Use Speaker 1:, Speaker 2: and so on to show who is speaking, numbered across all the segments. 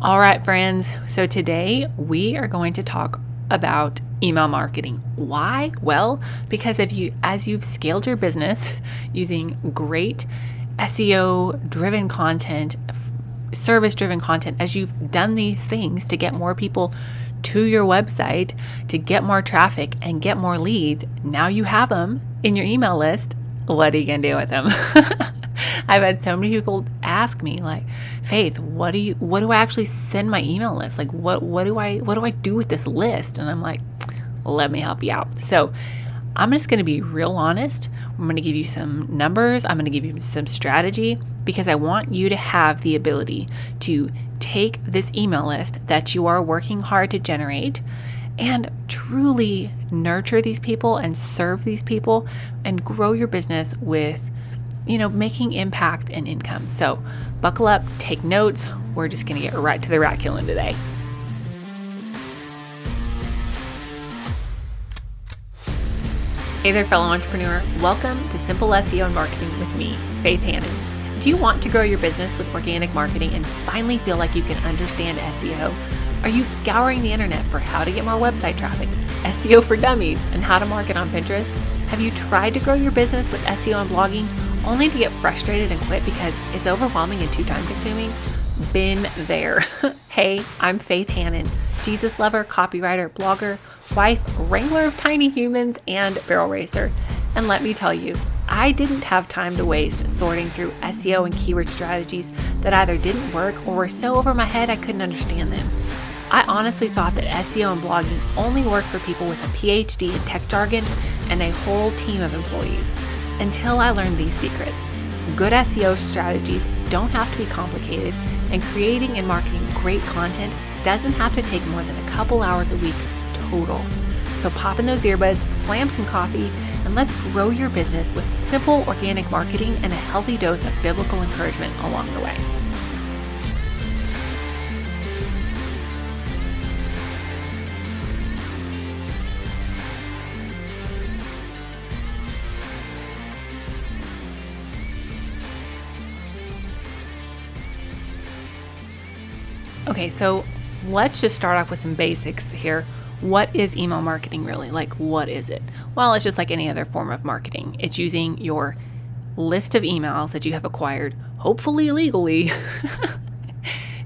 Speaker 1: All right, friends. So today we are going to talk about email marketing. Why? Well, because as you've scaled your business using great SEO driven content, service driven content, as you've done these things to get more people to your website, to get more traffic and get more leads, now you have them in your email list. What are you going to do with them? I've had so many people ask me, like, Faith, what do I actually send my email list? Like, what do I do with this list? And I'm like, let me help you out. So I'm just going to be real honest. I'm going to give you some numbers. I'm going to give you some strategy, because I want you to have the ability to take this email list that you are working hard to generate and truly nurture these people and serve these people and grow your business with, making impact and income. So buckle up, take notes. We're just going to get right to the rat killing today. Hey there, fellow entrepreneur. Welcome to Simple SEO and Marketing with me, Faith Hannon. Do you want to grow your business with organic marketing and finally feel like you can understand SEO? Are you scouring the internet for how to get more website traffic, SEO for dummies, and how to market on Pinterest? Have you tried to grow your business with SEO and blogging only to get frustrated and quit because it's overwhelming and too time consuming? Been there. Hey, I'm Faith Hannon, Jesus lover, copywriter, blogger, wife, wrangler of tiny humans, and barrel racer. And let me tell you, I didn't have time to waste sorting through SEO and keyword strategies that either didn't work or were so over my head I couldn't understand them. I honestly thought that SEO and blogging only worked for people with a PhD in tech jargon and a whole team of employees, until I learned these secrets. Good SEO strategies don't have to be complicated, and creating and marketing great content doesn't have to take more than a couple hours a week total. So pop in those earbuds, slam some coffee, and let's grow your business with simple organic marketing and a healthy dose of biblical encouragement along the way. Okay, so let's just start off with some basics here. What is email marketing really? Like, what is it? Well, it's just like any other form of marketing. It's using your list of emails that you have acquired, hopefully legally,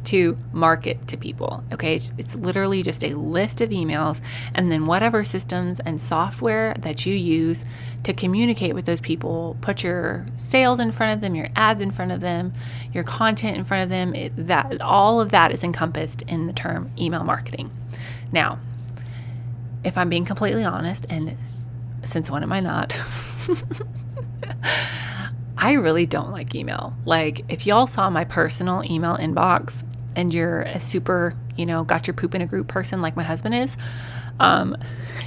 Speaker 1: to market to people. Okay, it's literally just a list of emails, and then whatever systems and software that you use to communicate with those people, put your sales in front of them, your ads in front of them, your content in front of them. That all of that is encompassed in the term email marketing. Now, if I'm being completely honest, and since when am I not? I really don't like email. Like, if y'all saw my personal email inbox and you're a super, got your poop in a group person like my husband is,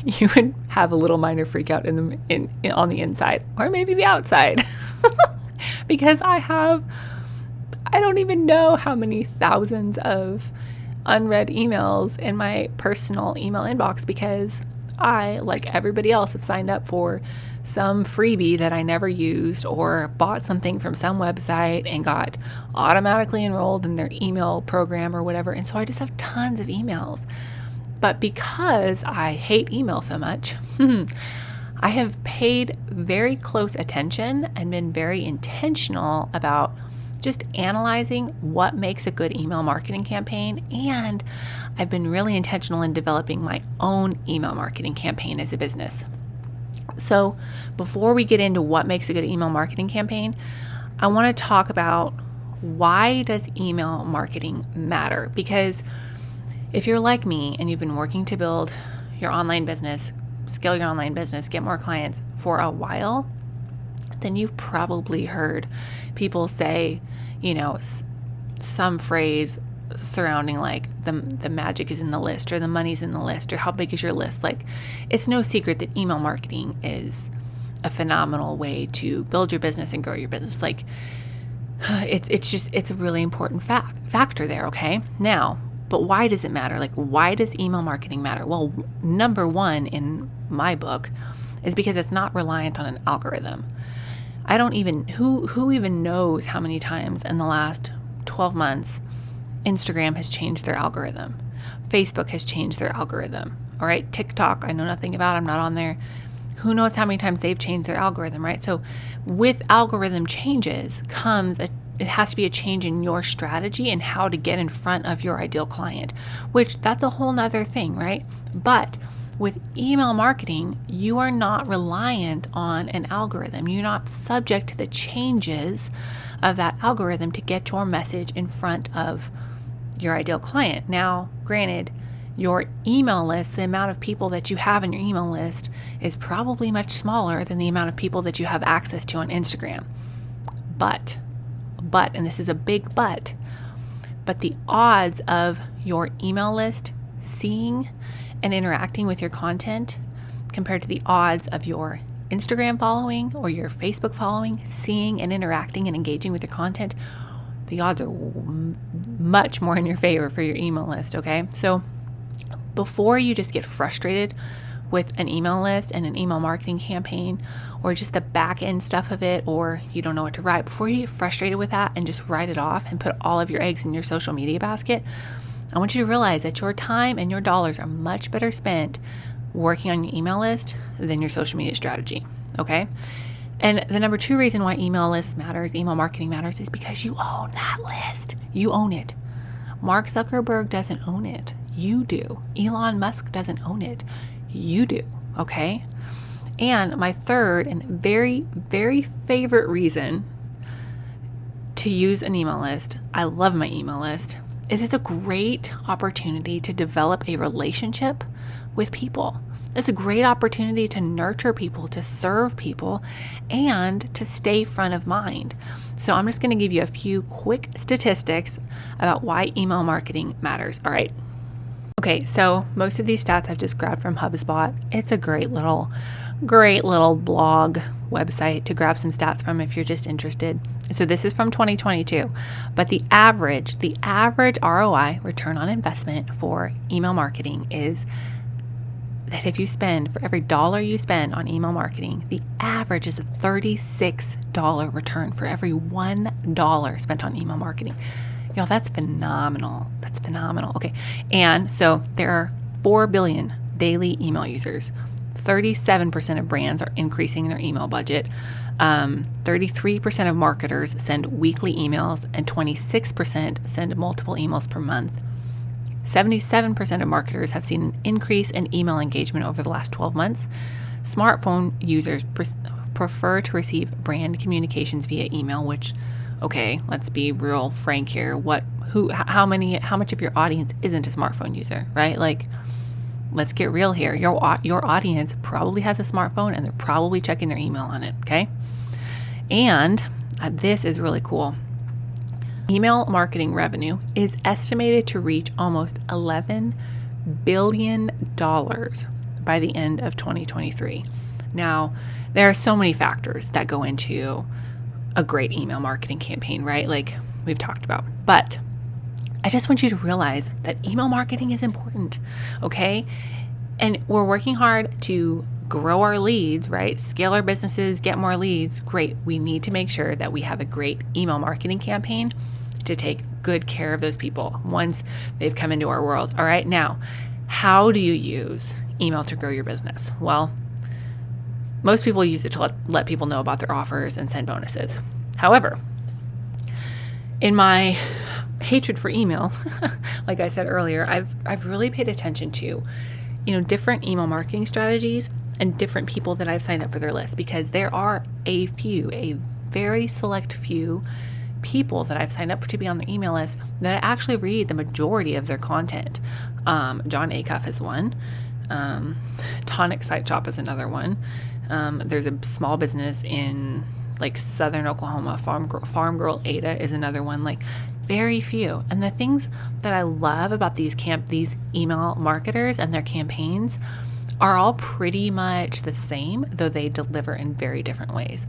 Speaker 1: you would have a little minor freak out on the inside, or maybe the outside, because I don't even know how many thousands of unread emails in my personal email inbox, because I, like everybody else, have signed up for some freebie that I never used, or bought something from some website and got automatically enrolled in their email program or whatever. And so I just have tons of emails. But because I hate email so much, I have paid very close attention and been very intentional about just analyzing what makes a good email marketing campaign. And I've been really intentional in developing my own email marketing campaign as a business. So before we get into what makes a good email marketing campaign, I want to talk about, why does email marketing matter? Because if you're like me and you've been working to build your online business, scale your online business, get more clients for a while, then you've probably heard people say, some phrase surrounding like the magic is in the list, or the money's in the list, or how big is your list. Like, it's no secret that email marketing is a phenomenal way to build your business and grow your business. Like, it's a really important factor there. Okay. Now, but why does it matter? Like, why does email marketing matter? Well, number one in my book is because it's not reliant on an algorithm. Who even knows how many times in the last 12 months Instagram has changed their algorithm. Facebook has changed their algorithm. All right. TikTok, I know nothing about. I'm not on there. Who knows how many times they've changed their algorithm, right? So with algorithm changes it has to be a change in your strategy and how to get in front of your ideal client, which that's a whole nother thing, right? But with email marketing, you are not reliant on an algorithm. You're not subject to the changes of that algorithm to get your message in front of your ideal client. Now, granted, your email list, the amount of people that you have in your email list is probably much smaller than the amount of people that you have access to on Instagram. But, and this is a big but the odds of your email list seeing and interacting with your content compared to the odds of your Instagram following or your Facebook following seeing and interacting and engaging with your content, the odds are much more in your favor for your email list, okay? So before you just get frustrated with an email list and an email marketing campaign or just the back end stuff of it, or you don't know what to write, before you get frustrated with that and just write it off and put all of your eggs in your social media basket, I want you to realize that your time and your dollars are much better spent working on your email list than your social media strategy, okay? And the number 2 reason why email marketing matters is because you own that list. You own it. Mark Zuckerberg doesn't own it. You do. Elon Musk doesn't own it. You do, okay? And my third and very, very favorite reason to use an email list, I love my email list, is it's a great opportunity to develop a relationship with people. It's a great opportunity to nurture people, to serve people, and to stay front of mind. So I'm just going to give you a few quick statistics about why email marketing matters. All right. Okay, so most of these stats I've just grabbed from HubSpot. It's a great little blog website to grab some stats from if you're just interested. So this is from 2022, but the average ROI, return on investment for email marketing, is that if you spend, for every dollar you spend on email marketing, the average is a $36 return for every $1 spent on email marketing. Y'all, that's phenomenal. That's phenomenal. Okay. And so there are 4 billion daily email users. 37% of brands are increasing their email budget. 33% of marketers send weekly emails, and 26% send multiple emails per month. 77% of marketers have seen an increase in email engagement over the last 12 months. Smartphone users prefer to receive brand communications via email, which, okay, let's be real frank here. How much of your audience isn't a smartphone user, right? Like, let's get real here. Your audience probably has a smartphone and they're probably checking their email on it, okay? And this is really cool. Email marketing revenue is estimated to reach almost $11 billion by the end of 2023. Now, there are so many factors that go into a great email marketing campaign, right? Like we've talked about. But I just want you to realize that email marketing is important, okay? And we're working hard to grow our leads, right? Scale our businesses, get more leads. Great. We need to make sure that we have a great email marketing campaign to take good care of those people once they've come into our world. All right. Now, how do you use email to grow your business? Well, most people use it to let people know about their offers and send bonuses. However, in my hatred for email, like I said earlier, I've really paid attention to, different email marketing strategies and different people that I've signed up for their list, because there are a very select few people that I've signed up to be on their email list that I actually read the majority of their content. John Acuff is one. Tonic Site Shop is another one. There's a small business in like Southern Oklahoma, Farm Girl Ada is another one. Like, very few. And the things that I love about these email marketers and their campaigns are all pretty much the same, though they deliver in very different ways.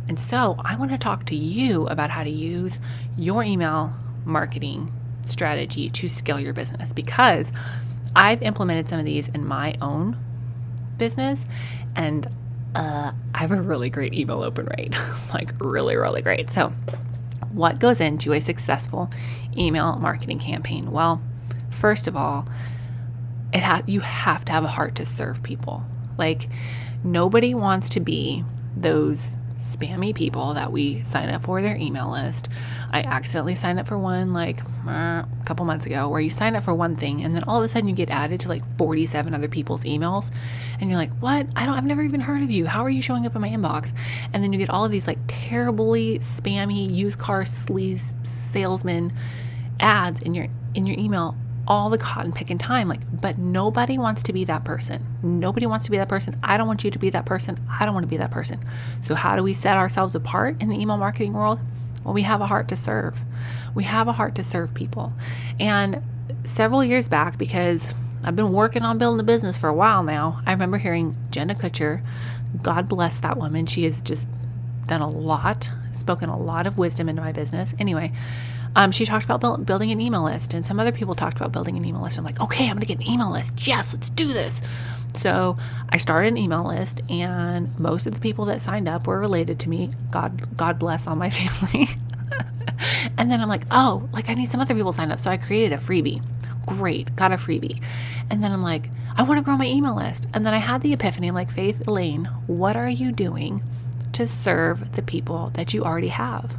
Speaker 1: And so I want to talk to you about how to use your email marketing strategy to scale your business, because I've implemented some of these in my own business, and I have a really great email open rate, like really, really great. So What goes into a successful email marketing campaign? Well, first of all, you have to have a heart to serve people. Like, nobody wants to be those spammy people that we sign up for their email list. I accidentally signed up for one like a couple months ago, where you sign up for one thing and then all of a sudden you get added to like 47 other people's emails, and you're like, what? I've never even heard of you. How are you showing up in my inbox? And then you get all of these like terribly spammy used car sleaze salesman ads in your email all the cotton picking time. But nobody wants to be that person. Nobody wants to be that person. I don't want you to be that person. I don't want to be that person. So how do we set ourselves apart in the email marketing world? Well, we have a heart to serve. We have a heart to serve people. And several years back, because I've been working on building a business for a while now, I remember hearing Jenna Kutcher, God bless that woman. She has just done a lot, spoken a lot of wisdom into my business. Anyway, she talked about building an email list, and some other people talked about building an email list. I'm like, okay, I'm going to get an email list. Yes, let's do this. So I started an email list, and most of the people that signed up were related to me. God bless all my family. And then I'm like, oh, I need some other people to sign up. So I created a freebie. Great, got a freebie. And then I'm like, I want to grow my email list. And then I had the epiphany. I'm like, Faith, Elaine, what are you doing to serve the people that you already have?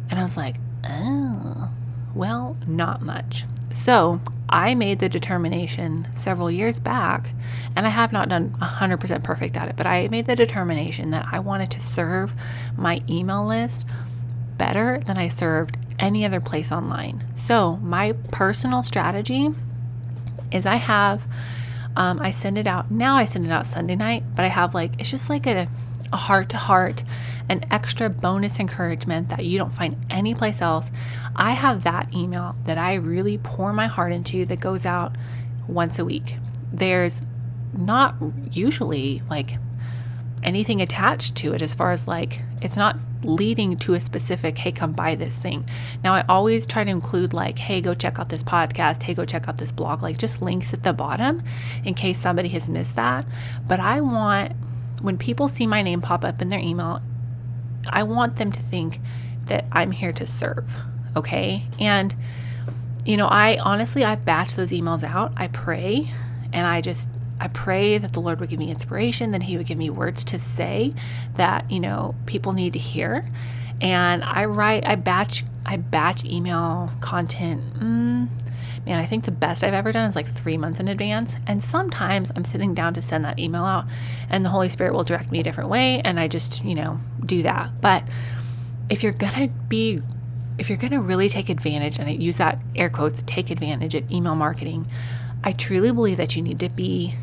Speaker 1: And I was like, oh, well, not much. So I made the determination several years back, and I have not done 100% perfect at it, but I made the determination that I wanted to serve my email list better than I served any other place online. So my personal strategy is I send it out Sunday night, but I have it's just like a heart-to-heart, an extra bonus encouragement that you don't find anyplace else. I have that email that I really pour my heart into that goes out once a week. There's not usually anything attached to it as far as it's not leading to a specific, hey, come buy this thing. Now, I always try to include hey, go check out this podcast, hey, go check out this blog, just links at the bottom in case somebody has missed that. But I want, when people see my name pop up in their email, I want them to think that I'm here to serve, okay? And, I batch those emails out. I pray, and I pray that the Lord would give me inspiration, that He would give me words to say that, people need to hear. And I batch email content. Man, I think the best I've ever done is 3 months in advance. And sometimes I'm sitting down to send that email out and the Holy Spirit will direct me a different way. And I just, do that. But if you're going to really take advantage, and I use that air quotes, take advantage of email marketing, I truly believe that you need to be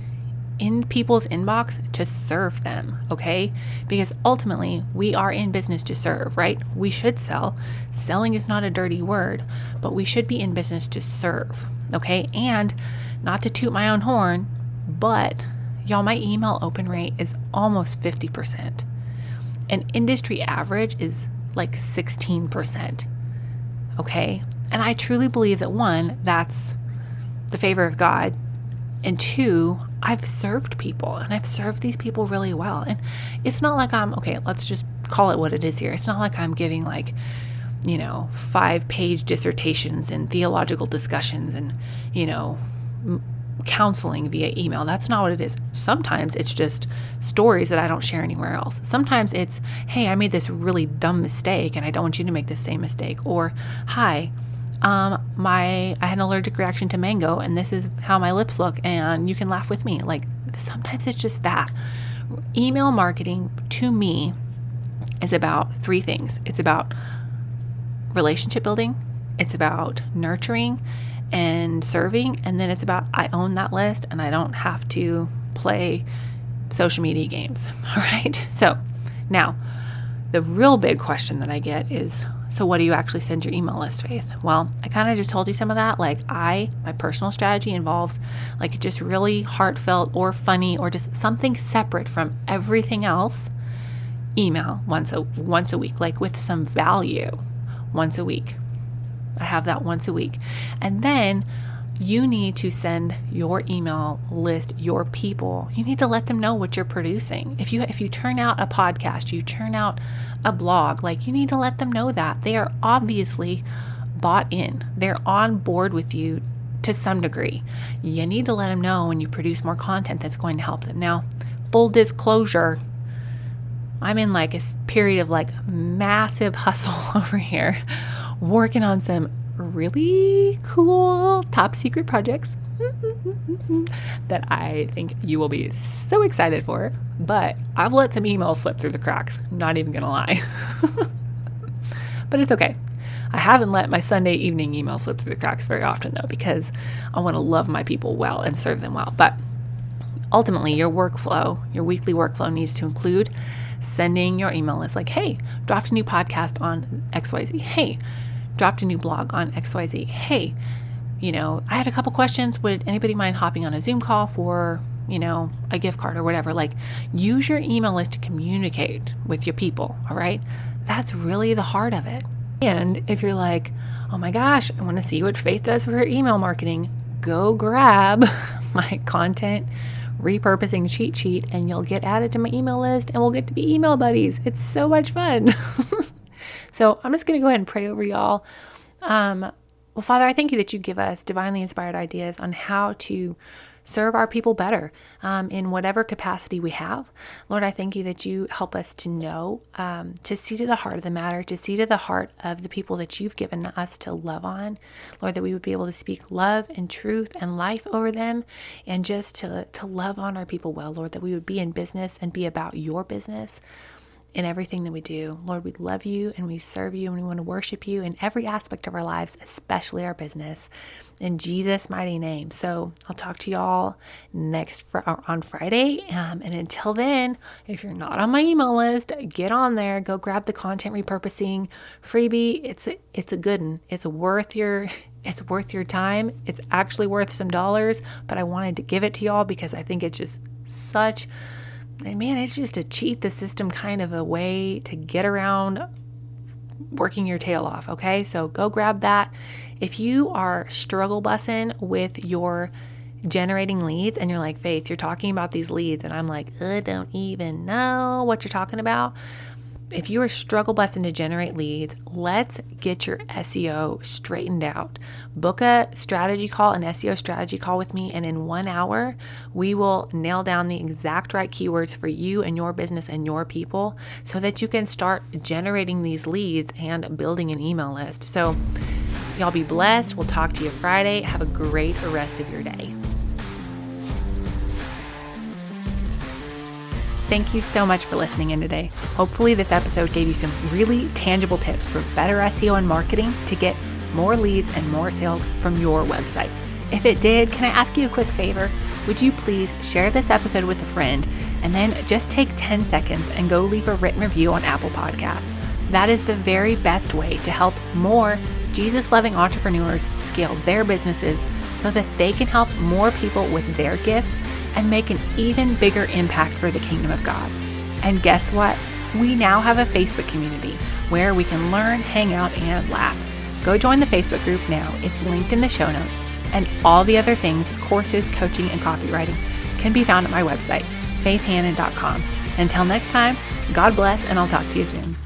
Speaker 1: in people's inbox to serve them, okay? Because ultimately, we are in business to serve, right? We should sell. Selling is not a dirty word, but we should be in business to serve, okay? And not to toot my own horn, but y'all, my email open rate is almost 50%. An industry average is 16%, okay? And I truly believe that one, that's the favor of God, and two, I've served people, and I've served these people really well. And it's not like let's just call it what it is here. It's not like I'm giving 5-page dissertations and theological discussions and, counseling via email. That's not what it is. Sometimes it's just stories that I don't share anywhere else. Sometimes it's, hey, I made this really dumb mistake and I don't want you to make the same mistake. Or, hi, I had an allergic reaction to mango and this is how my lips look and you can laugh with me. Sometimes it's just that. Email marketing to me is about 3 things. It's about relationship building, it's about nurturing and serving, and then it's about I own that list and I don't have to play social media games. All right. So now the real big question that I get is, so what do you actually send your email list, Faith? Well, I kind of just told you some of that. My personal strategy involves just really heartfelt or funny or just something separate from everything else. Email once a week, with some value once a week. I have that once a week. And then, you need to send your email list, your people, you need to let them know what you're producing. If you turn out a podcast, you turn out a blog, like you need to let them know that. They are obviously bought in. They're on board with you to some degree. You need to let them know when you produce more content that's going to help them. Now, full disclosure, I'm in like a period of like massive hustle over here, working on some really cool top secret projects that I think you will be so excited for. But I've let some emails slip through the cracks, not even gonna lie. But it's okay. I haven't let my Sunday evening email slip through the cracks very often though, because I want to love my people well and serve them well. But ultimately, your workflow, your weekly workflow needs to include sending your email list like, hey, dropped a new podcast on XYZ. Hey, dropped a new blog on XYZ. Hey, I had a couple questions. Would anybody mind hopping on a Zoom call for, a gift card or whatever? Like, use your email list to communicate with your people, all right? That's really the heart of it. And if you're like, oh my gosh, I want to see what Faith does for her email marketing, go grab my content repurposing cheat sheet and you'll get added to my email list and we'll get to be email buddies. It's so much fun. So I'm just going to go ahead and pray over y'all. Well, Father, I thank you that you give us divinely inspired ideas on how to serve our people better in whatever capacity we have. Lord, I thank you that you help us to know, to see to the heart of the matter, to see to the heart of the people that you've given us to love on. Lord, that we would be able to speak love and truth and life over them and just to love on our people well, Lord, that we would be in business and be about your business in everything that we do. Lord, we love you and we serve you and we want to worship you in every aspect of our lives, especially our business, in Jesus' mighty name. So I'll talk to y'all on Friday. And until then, if you're not on my email list, get on there, go grab the content repurposing freebie. It's a good one. It's worth your time. It's actually worth some dollars, but I wanted to give it to y'all because I think it's just it's just a cheat the system kind of a way to get around working your tail off, okay? So go grab that. If you are struggle bussing with your generating leads and you're like, Faith, you're talking about these leads, and I'm like, I don't even know what you're talking about. If you are struggle bussing to generate leads, let's get your SEO straightened out. Book a strategy call, an SEO strategy call with me, and in 1 hour, we will nail down the exact right keywords for you and your business and your people so that you can start generating these leads and building an email list. So y'all be blessed. We'll talk to you Friday. Have a great rest of your day. Thank you so much for listening in today. Hopefully this episode gave you some really tangible tips for better SEO and marketing to get more leads and more sales from your website. If it did, can I ask you a quick favor? Would you please share this episode with a friend and then just take 10 seconds and go leave a written review on Apple Podcasts. That is the very best way to help more Jesus-loving entrepreneurs scale their businesses so that they can help more people with their gifts and make an even bigger impact for the kingdom of God. And guess what? We now have a Facebook community where we can learn, hang out, and laugh. Go join the Facebook group now. It's linked in the show notes. And all the other things, courses, coaching, and copywriting can be found at my website, faithhannon.com. Until next time, God bless, and I'll talk to you soon.